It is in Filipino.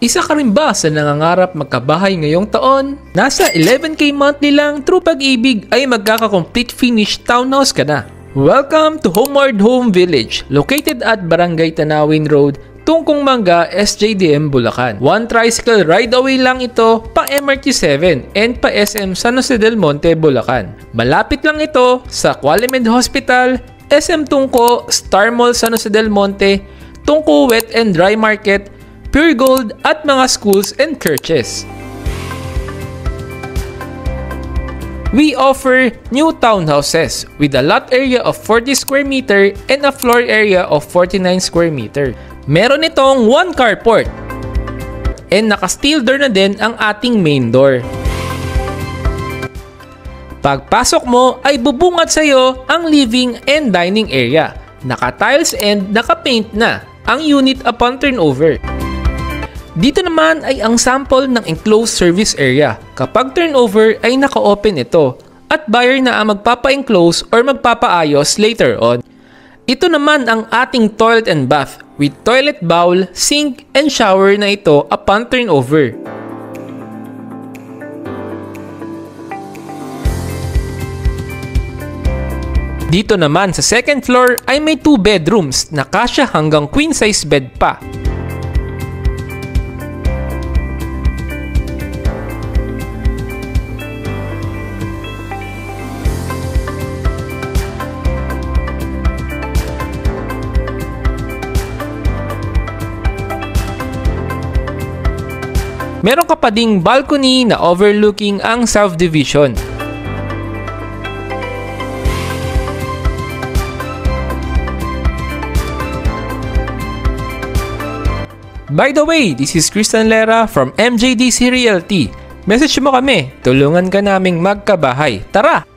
Isa ka rin ba sa nangangarap magkabahay ngayong taon? Nasa 11K monthly lang through Pag-ibig ay magkaka-complete finished townhouse ka na. Welcome to Homeward Home Village, located at Barangay Tanawin Road, Tungkong Mangga, SJDM, Bulacan. One tricycle ride away lang ito pa MRT7 and pa SM San Jose del Monte, Bulacan. Malapit lang ito sa Qualimed Hospital, SM Tungko, Star Mall San Jose del Monte, Tungko Wet and Dry Market, Pure Gold at mga schools and churches. We offer new townhouses with a lot area of 40 square meter and a floor area of 49 square meter. Meron itong one carport and naka-steel door na din ang ating main door. Pagpasok mo ay bubungad sa iyo ang living and dining area. Naka-tiles and naka-paint na ang unit upon turnover. Dito naman ay ang sample ng enclosed service area. Kapag turnover ay naka-open ito at buyer na ang magpapa-enclose or magpapaayos later on. Ito naman ang ating toilet and bath with toilet bowl, sink, and shower na ito upon turnover. Dito naman sa second floor ay may 2 bedrooms na kasya hanggang queen size bed pa. Meron ka pa ding balcony na overlooking ang South Division. By the way, this is Christian Lera from MJDC Realty. Message mo kami, tulungan ka naming magkabahay. Tara!